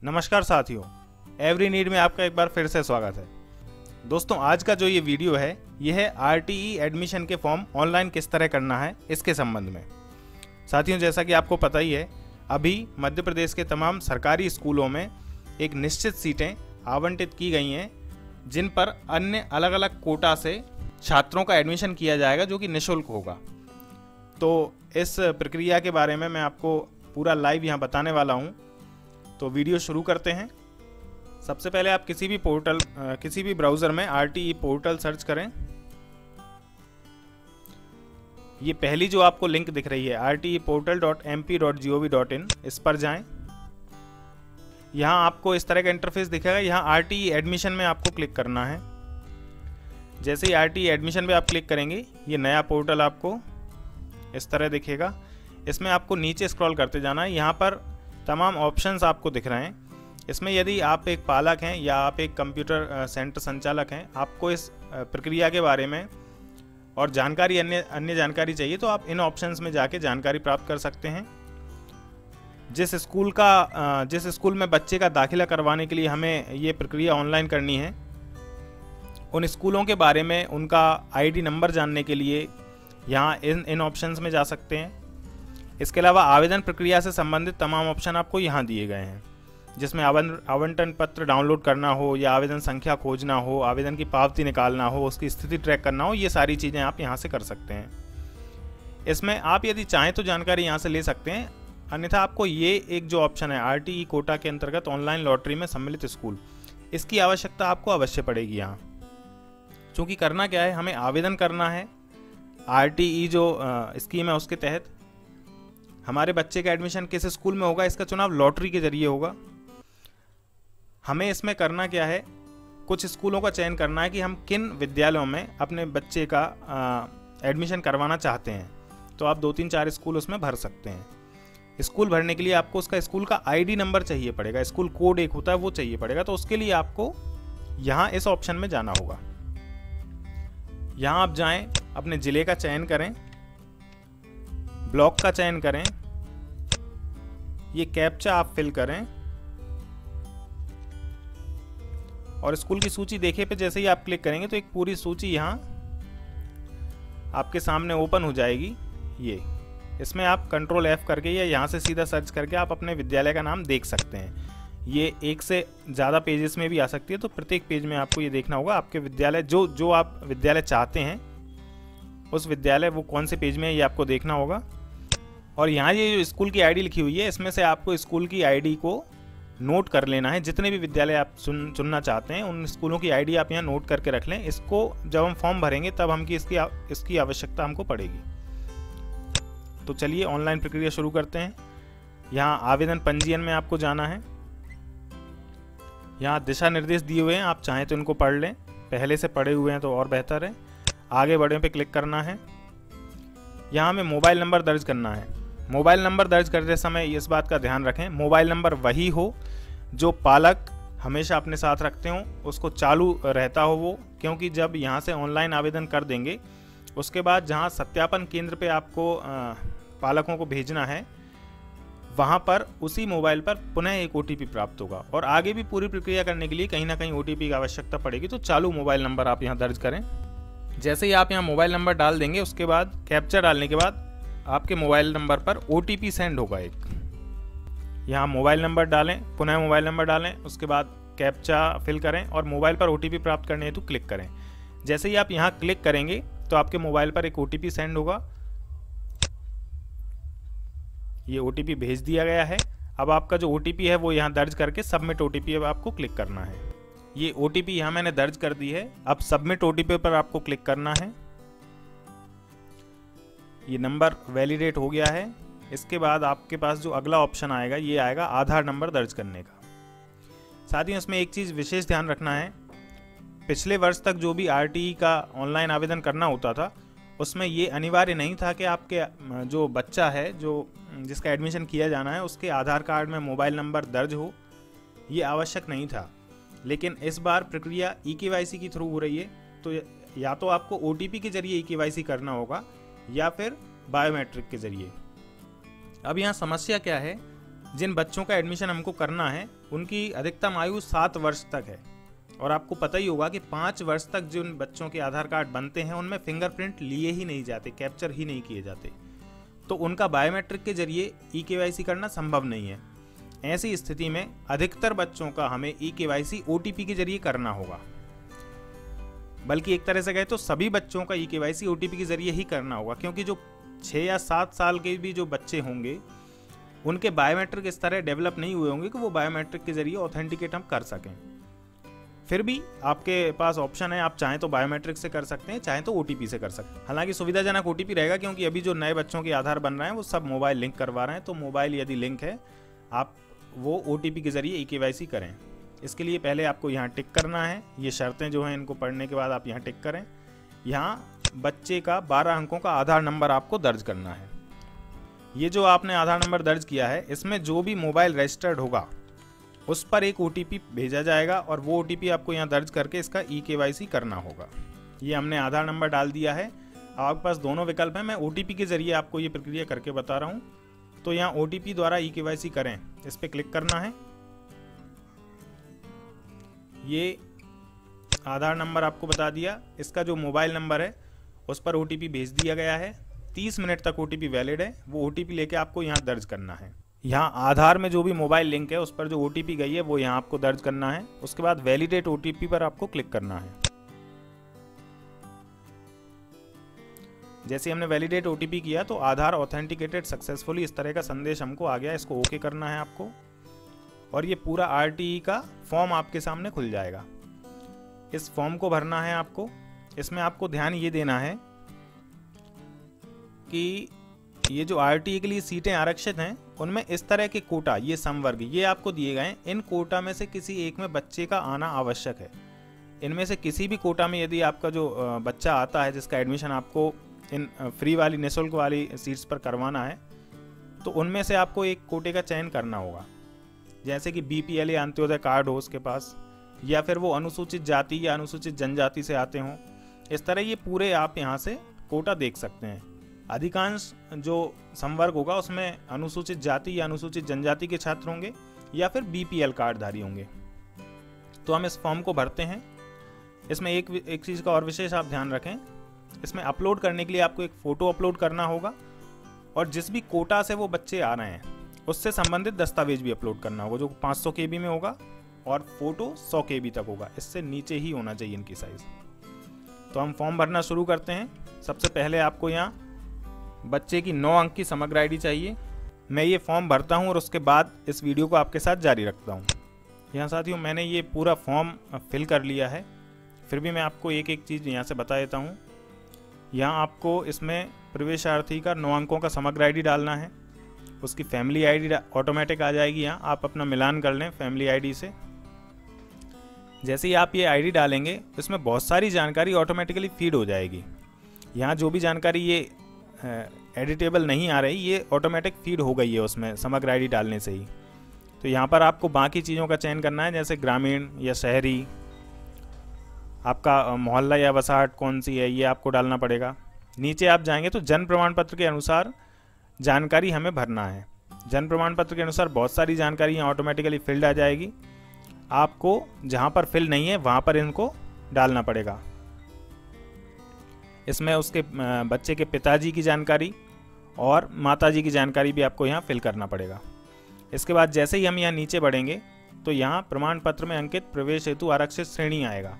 नमस्कार साथियों, every need में आपका एक बार फिर से स्वागत है। दोस्तों, आज का जो ये वीडियो है ये है आरटीई एडमिशन के फॉर्म ऑनलाइन किस तरह करना है इसके संबंध में। साथियों, जैसा कि आपको पता ही है, अभी मध्य प्रदेश के तमाम सरकारी स्कूलों में एक निश्चित सीटें आवंटित की गई हैं जिन पर अन्य अलग अलग कोटा से छात्रों का एडमिशन किया जाएगा जो कि निःशुल्क होगा। तो इस प्रक्रिया के बारे में मैं आपको पूरा लाइव यहाँ बताने वाला हूँ। तो वीडियो शुरू करते हैं। सबसे पहले आप किसी भी ब्राउज़र में आरटीई पोर्टल सर्च करें। ये पहली जो आपको लिंक दिख रही है rteportal.mp.gov.in, इस पर जाएं। यहाँ आपको इस तरह का इंटरफेस दिखेगा। यहाँ आरटीई एडमिशन में आपको क्लिक करना है। जैसे ही आरटीई एडमिशन पे आप क्लिक करेंगे, ये नया पोर्टल आपको इस तरह दिखेगा। इसमें आपको नीचे स्क्रॉल करते जाना है। यहाँ पर तमाम ऑप्शंस आपको दिख रहे हैं। इसमें यदि आप एक पालक हैं या आप एक कंप्यूटर सेंटर संचालक हैं, आपको इस प्रक्रिया के बारे में और जानकारी अन्य जानकारी चाहिए तो आप इन ऑप्शंस में जाके जानकारी प्राप्त कर सकते हैं। जिस स्कूल में बच्चे का दाखिला करवाने के लिए हमें ये प्रक्रिया ऑनलाइन करनी है, उन स्कूलों के बारे में उनका आईडी नंबर जानने के लिए यहाँ इन ऑप्शंस में जा सकते हैं। इसके अलावा आवेदन प्रक्रिया से संबंधित तमाम ऑप्शन आपको यहाँ दिए गए हैं, जिसमें आवंटन पत्र डाउनलोड करना हो या आवेदन संख्या खोजना हो, आवेदन की पावती निकालना हो, उसकी स्थिति ट्रैक करना हो, ये सारी चीज़ें आप यहाँ से कर सकते हैं। इसमें आप यदि चाहें तो जानकारी यहाँ से ले सकते हैं, अन्यथा आपको ये एक जो ऑप्शन है आरटीई कोटा के अंतर्गत ऑनलाइन लॉटरी में सम्मिलित स्कूल, इसकी आवश्यकता आपको अवश्य पड़ेगी यहाँ। चूँकि करना क्या है, हमें आवेदन करना है आरटीई जो स्कीम है उसके तहत। हमारे बच्चे का एडमिशन किस स्कूल में होगा, इसका चुनाव लॉटरी के जरिए होगा। हमें इसमें करना क्या है, कुछ स्कूलों का चयन करना है कि हम किन विद्यालयों में अपने बच्चे का एडमिशन करवाना चाहते हैं। तो आप 2-3-4 स्कूल उसमें भर सकते हैं। स्कूल भरने के लिए आपको उसका स्कूल का आईडी नंबर चाहिए पड़ेगा, स्कूल कोड एक होता है वो चाहिए पड़ेगा। तो उसके लिए आपको यहाँ इस ऑप्शन में जाना होगा। यहाँ आप जाएं, अपने ज़िले का चयन करें, ब्लॉक का चयन करें, ये कैप्चा आप फिल करें और स्कूल की सूची देखे पे जैसे ही आप क्लिक करेंगे तो एक पूरी सूची यहाँ आपके सामने ओपन हो जाएगी। ये इसमें आप कंट्रोल F करके या यहाँ से सीधा सर्च करके आप अपने विद्यालय का नाम देख सकते हैं। ये एक से ज़्यादा पेजेस में भी आ सकती है, तो प्रत्येक पेज में आपको ये देखना होगा आपके विद्यालय जो आप विद्यालय चाहते हैं उस विद्यालय वो कौन से पेज में है, ये आपको देखना होगा। और यहाँ ये जो स्कूल की आईडी लिखी हुई है, इसमें से आपको स्कूल की आईडी को नोट कर लेना है। जितने भी विद्यालय आप चुनना चाहते हैं उन स्कूलों की आईडी आप यहाँ नोट करके रख लें। इसको जब हम फॉर्म भरेंगे तब इसकी आवश्यकता हमको पड़ेगी। तो चलिए ऑनलाइन प्रक्रिया शुरू करते हैं। यहाँ आवेदन पंजीयन में आपको जाना है। यहाँ दिशा निर्देश दिए हुए हैं, आप चाहें तो इनको पढ़ लें, पहले से पढ़े हुए हैं तो और बेहतर है। आगे बढ़ने पे क्लिक करना है। यहाँ हमें मोबाइल नंबर दर्ज करना है। मोबाइल नंबर दर्ज करते समय इस बात का ध्यान रखें, मोबाइल नंबर वही हो जो पालक हमेशा अपने साथ रखते हों, उसको चालू रहता हो वो। क्योंकि जब यहाँ से ऑनलाइन आवेदन कर देंगे उसके बाद जहाँ सत्यापन केंद्र पे आपको पालकों को भेजना है, वहाँ पर उसी मोबाइल पर पुनः एक OTP प्राप्त होगा। और आगे भी पूरी प्रक्रिया करने के लिए कहीं ना कहीं OTP की आवश्यकता पड़ेगी। तो चालू मोबाइल नंबर आप यहाँ दर्ज करें। जैसे ही आप यहाँ मोबाइल नंबर डाल देंगे, उसके बाद कैप्चा डालने के बाद आपके मोबाइल नंबर पर OTP सेंड होगा एक। यहाँ मोबाइल नंबर डालें, पुनः मोबाइल नंबर डालें, उसके बाद कैप्चा फिल करें और मोबाइल पर OTP प्राप्त करने हेतु क्लिक करें। जैसे ही आप यहाँ क्लिक करेंगे तो आपके मोबाइल पर एक OTP सेंड होगा। ये OTP भेज दिया गया है। अब आपका जो OTP है वो यहाँ दर्ज करके सबमिट OTP अब आपको क्लिक करना है। ये OTP यहाँ मैंने दर्ज कर दी है। अब सबमिट OTP पर आपको क्लिक करना है। ये नंबर वैलिडेट हो गया है। इसके बाद आपके पास जो अगला ऑप्शन आएगा ये आएगा आधार नंबर दर्ज करने का। साथियों, इसमें एक चीज़ विशेष ध्यान रखना है, पिछले वर्ष तक जो भी आरटीई का ऑनलाइन आवेदन करना होता था उसमें ये अनिवार्य नहीं था कि आपके जो बच्चा है जिसका एडमिशन किया जाना है उसके आधार कार्ड में मोबाइल नंबर दर्ज हो, ये आवश्यक नहीं था। लेकिन इस बार प्रक्रिया eKYC की थ्रू हो रही है, तो या तो आपको OTP के जरिए eKYC करना होगा या फिर बायोमेट्रिक के जरिए। अब यहाँ समस्या क्या है, जिन बच्चों का एडमिशन हमको करना है उनकी अधिकतम आयु 7 वर्ष तक है। और आपको पता ही होगा कि 5 वर्ष तक जिन बच्चों के आधार कार्ड बनते हैं उनमें फिंगरप्रिंट लिए ही नहीं जाते, कैप्चर ही नहीं किए जाते, तो उनका बायोमेट्रिक के जरिए ई-केवाईसी करना संभव नहीं है। ऐसी स्थिति में अधिकतर बच्चों का हमें ई-केवाईसी ओटीपी के जरिए करना होगा। बल्कि एक तरह से कहे तो सभी बच्चों का ई-केवाईसी ओटीपी के जरिए ही करना होगा, क्योंकि जो 6 या 7 साल के भी जो बच्चे होंगे उनके बायोमेट्रिक इस तरह डेवलप नहीं हुए होंगे कि वो बायोमेट्रिक के जरिए ऑथेंटिकेट हम कर सकें। फिर भी आपके पास ऑप्शन है, आप चाहें तो बायोमेट्रिक से कर सकते हैं, चाहें तो ओटीपी से कर सकते हैं। हालांकि सुविधाजनक ओटीपी रहेगा, क्योंकि अभी जो नए बच्चों के आधार बन रहे हैं वो सब मोबाइल लिंक करवा रहे हैं, तो मोबाइल यदि लिंक है आप वो ओटीपी के जरिए ई-केवाईसी करें। इसके लिए पहले आपको यहाँ टिक करना है, ये शर्तें जो हैं इनको पढ़ने के बाद आप यहाँ टिक करें। यहाँ बच्चे का 12 अंकों का आधार नंबर आपको दर्ज करना है। ये जो आपने आधार नंबर दर्ज किया है इसमें जो भी मोबाइल रजिस्टर्ड होगा उस पर एक ओटीपी भेजा जाएगा और वो ओटीपी आपको यहाँ दर्ज करके इसका ई-केवाईसी करना होगा। ये हमने आधार नंबर डाल दिया है। आपके पास दोनों विकल्प हैं, मैं ओटीपी के जरिए आपको ये प्रक्रिया करके बता रहा हूँ। तो यहाँ ओटीपी द्वारा ई-केवाईसी करें, इस पर क्लिक करना है। ये आधार नंबर आपको बता दिया, इसका जो मोबाइल नंबर है उस पर ओटीपी भेज दिया गया है। 30 मिनट तक ओटीपी वैलिड है, वो ओटीपी लेके आपको यहाँ दर्ज करना है। यहाँ आधार में जो भी मोबाइल लिंक है उस पर जो ओटीपी गई है वो यहाँ आपको दर्ज करना है। उसके बाद वैलिडेट ओटीपी पर आपको क्लिक करना है। जैसे हमने वैलिडेट ओटीपी किया तो आधार ऑथेंटिकेटेड सक्सेसफुली इस तरह का संदेश हमको आ गया, इसको ओके करना है आपको। और ये पूरा आरटीई का फॉर्म आपके सामने खुल जाएगा। इस फॉर्म को भरना है आपको। इसमें आपको ध्यान ये देना है कि ये जो आरटीई के लिए सीटें आरक्षित हैं उनमें इस तरह के कोटा, ये समवर्ग ये आपको दिए गए हैं। इन कोटा में से किसी एक में बच्चे का आना आवश्यक है। इनमें से किसी भी कोटा में यदि आपका जो बच्चा आता है जिसका एडमिशन आपको इन फ्री वाली निःशुल्क वाली सीट्स पर करवाना है, तो उनमें से आपको एक कोटे का चयन करना होगा। जैसे कि बीपीएल या अंत्योदय कार्ड हो उसके पास, या फिर वो अनुसूचित जाति या अनुसूचित जनजाति से आते हों। इस तरह ये पूरे आप यहाँ से कोटा देख सकते हैं। अधिकांश जो संवर्ग होगा उसमें अनुसूचित जाति या अनुसूचित जनजाति के छात्र होंगे या फिर बीपीएल कार्डधारी होंगे। तो हम इस फॉर्म को भरते हैं। इसमें एक चीज़ का और विशेष आप ध्यान रखें, इसमें अपलोड करने के लिए आपको एक फ़ोटो अपलोड करना होगा और जिस भी कोटा से वो बच्चे आ रहे हैं उससे संबंधित दस्तावेज भी अपलोड करना होगा, जो 500 KB में होगा और फोटो 100 KB तक होगा। इससे नीचे ही होना चाहिए इनकी साइज़। तो हम फॉर्म भरना शुरू करते हैं। सबसे पहले आपको यहाँ बच्चे की 9 अंक की समग्र आईडी चाहिए। मैं ये फॉर्म भरता हूँ और उसके बाद इस वीडियो को आपके साथ जारी रखता हूँ। यहाँ साथियों मैंने ये पूरा फॉर्म फिल कर लिया है, फिर भी मैं आपको एक एक चीज़ यहाँ से बता देता हूँ। यहाँ आपको इसमें प्रवेशार्थी का 9 अंकों का समग्र आईडी डालना है। उसकी फैमिली आईडी ऑटोमेटिक आ जाएगी, यहाँ आप अपना मिलान कर लें फैमिली आईडी से। जैसे ही आप ये आईडी डालेंगे इसमें बहुत सारी जानकारी ऑटोमेटिकली फीड हो जाएगी। यहाँ जो भी जानकारी ये एडिटेबल नहीं आ रही, ये ऑटोमेटिक फीड हो गई है उसमें समग्र आईडी डालने से ही। तो यहाँ पर आपको बाकी चीज़ों का चयन करना है, जैसे ग्रामीण या शहरी, आपका मोहल्ला या बसाहट कौन सी है ये आपको डालना पड़ेगा। नीचे आप जाएंगे तो जन्म प्रमाण पत्र के अनुसार जानकारी हमें भरना है। जन्म प्रमाण पत्र के अनुसार बहुत सारी जानकारी यहाँ ऑटोमेटिकली फिल्ड आ जाएगी। आपको जहाँ पर फिल नहीं है वहाँ पर इनको डालना पड़ेगा। इसमें उसके बच्चे के पिताजी की जानकारी और माताजी की जानकारी भी आपको यहाँ फिल करना पड़ेगा। इसके बाद जैसे ही हम यहाँ नीचे बढ़ेंगे तो यहाँ प्रमाण पत्र में अंकित प्रवेश हेतु आरक्षित श्रेणी आएगा।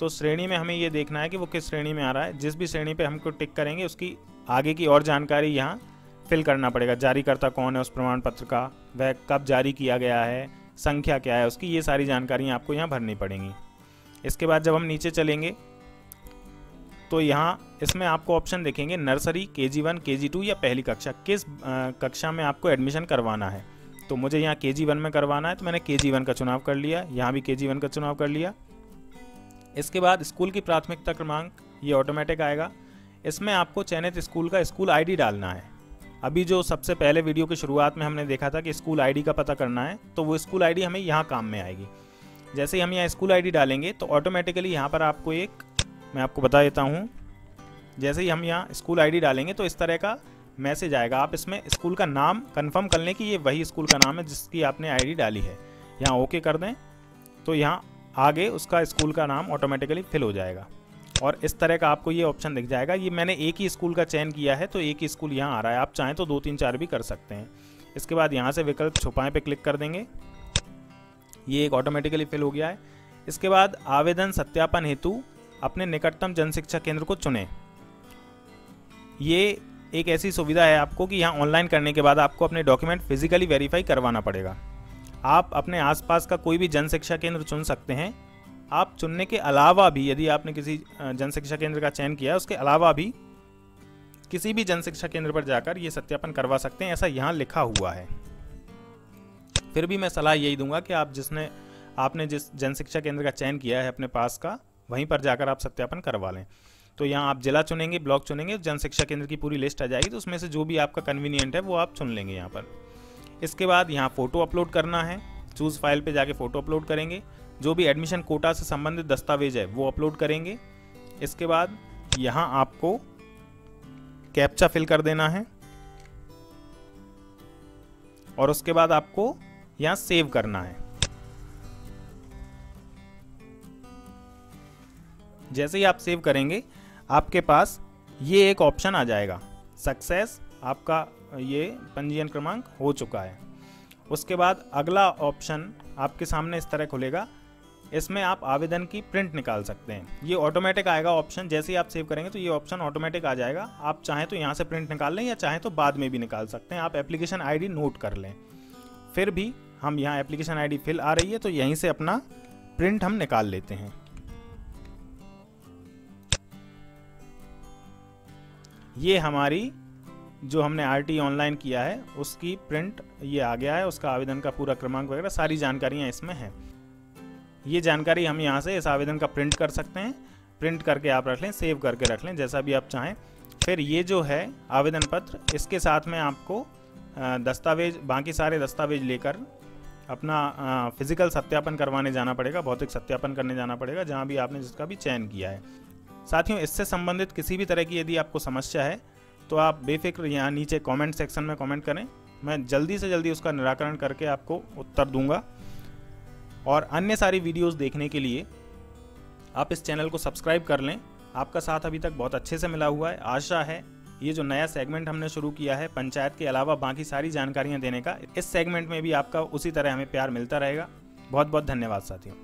तो श्रेणी में हमें ये देखना है कि वो किस श्रेणी में आ रहा है। जिस भी श्रेणी पे हमको टिक करेंगे उसकी आगे की और जानकारी यहाँ फिल करना पड़ेगा। जारीकर्ता कौन है उस प्रमाण पत्र का, वह कब जारी किया गया है, संख्या क्या है उसकी, ये सारी जानकारी आपको यहाँ भरनी पड़ेंगी। इसके बाद जब हम नीचे चलेंगे तो यहाँ इसमें आपको ऑप्शन देखेंगे नर्सरी, KG1, KG2 या पहली कक्षा, किस कक्षा में आपको एडमिशन करवाना है। तो मुझे यहाँ KG1 में करवाना है तो मैंने KG1 का चुनाव कर लिया, यहाँ भी KG1 का चुनाव कर लिया। इसके बाद स्कूल की प्राथमिकता क्रमांक ये ऑटोमेटिक आएगा। इसमें आपको चयनित स्कूल का स्कूल आईडी डालना है। अभी जो सबसे पहले वीडियो की शुरुआत में हमने देखा था कि स्कूल आईडी का पता करना है, तो वो स्कूल आईडी हमें यहाँ काम में आएगी। जैसे ही हम यहाँ स्कूल आईडी डालेंगे तो ऑटोमेटिकली यहाँ पर आपको एक, मैं आपको बता देता हूँ, जैसे ही हम यहाँ स्कूल आईडी डालेंगे तो इस तरह का मैसेज आएगा। आप इसमें स्कूल का नाम कंफर्म कर लें कि ये वही स्कूल का नाम है जिसकी आपने आईडी डाली है। यहाँ ओके कर दें तो यहाँ आगे उसका स्कूल का नाम ऑटोमेटिकली फिल हो जाएगा और इस तरह का आपको ये ऑप्शन दिख जाएगा। ये मैंने एक ही स्कूल का चयन किया है तो एक ही स्कूल यहाँ आ रहा है, आप चाहें तो 2 3 4 भी कर सकते हैं। इसके बाद यहाँ से विकल्प छुपाएं पे क्लिक कर देंगे, ये एक ऑटोमेटिकली फिल हो गया है। इसके बाद आवेदन सत्यापन हेतु अपने निकटतम जन शिक्षा केंद्र को चुनें। ये एक ऐसी सुविधा है आपको कि यहाँ ऑनलाइन करने के बाद आपको अपने डॉक्यूमेंट फिजिकली वेरीफाई करवाना पड़ेगा। आप अपने आसपास का कोई भी जन शिक्षा केंद्र चुन सकते हैं। आप चुनने के अलावा भी यदि आपने किसी जन शिक्षा केंद्र का चयन किया है उसके अलावा भी किसी भी जन शिक्षा केंद्र पर जाकर ये सत्यापन करवा सकते हैं, ऐसा यहाँ लिखा हुआ है। फिर भी मैं सलाह यही दूंगा कि आपने जिस जन शिक्षा केंद्र का चयन किया है अपने पास का, वहीं पर जाकर आप सत्यापन करवा लें। तो यहाँ आप जिला चुनेंगे, ब्लॉक चुनेंगे, जन शिक्षा केंद्र की पूरी लिस्ट आ जाएगी, तो उसमें से जो भी आपका कन्वीनियंट है वो आप चुन लेंगे यहाँ पर। इसके बाद यहाँ फ़ोटो अपलोड करना है, चूज़ फाइल पे जाके फ़ोटो अपलोड करेंगे, जो भी एडमिशन कोटा से संबंधित दस्तावेज है वो अपलोड करेंगे। इसके बाद यहाँ आपको कैप्चा फिल कर देना है और उसके बाद आपको यहाँ सेव करना है। जैसे ही आप सेव करेंगे आपके पास ये एक ऑप्शन आ जाएगा, सक्सेस, आपका ये पंजीयन क्रमांक हो चुका है। उसके बाद अगला ऑप्शन आपके सामने इस तरह खुलेगा, इसमें आप आवेदन की प्रिंट निकाल सकते हैं। ये ऑटोमेटिक आएगा ऑप्शन, जैसे ही आप सेव करेंगे तो ये ऑप्शन ऑटोमेटिक आ जाएगा। आप चाहें तो यहाँ से प्रिंट निकाल लें या चाहें तो बाद में भी निकाल सकते हैं। आप एप्लीकेशन आईडी नोट कर लें। फिर भी हम यहाँ एप्लीकेशन आईडी फिल आ रही है तो यहीं से अपना प्रिंट हम निकाल लेते हैं। ये हमारी जो हमने आरटी ऑनलाइन किया है उसकी प्रिंट ये आ गया है, उसका आवेदन का पूरा क्रमांक वगैरह सारी जानकारियाँ इसमें हैं। ये जानकारी हम यहाँ से इस आवेदन का प्रिंट कर सकते हैं, प्रिंट करके आप रख लें, सेव करके रख लें, जैसा भी आप चाहें। फिर ये जो है आवेदन पत्र, इसके साथ में आपको दस्तावेज, बाकी सारे दस्तावेज लेकर अपना फिजिकल सत्यापन करवाने जाना पड़ेगा, भौतिक सत्यापन करने जाना पड़ेगा जहाँ भी आपने जिसका भी चयन किया है। साथियों, इससे संबंधित किसी भी तरह की यदि आपको समस्या है तो आप बेफिक्र यहाँ नीचे कमेंट सेक्शन में कमेंट करें, मैं जल्दी से जल्दी उसका निराकरण करके आपको उत्तर दूंगा। और अन्य सारी वीडियोस देखने के लिए आप इस चैनल को सब्सक्राइब कर लें। आपका साथ अभी तक बहुत अच्छे से मिला हुआ है। आशा है ये जो नया सेगमेंट हमने शुरू किया है पंचायत के अलावा बाकी सारी जानकारियाँ देने का, इस सेगमेंट में भी आपका उसी तरह हमें प्यार मिलता रहेगा। बहुत बहुत धन्यवाद साथियों।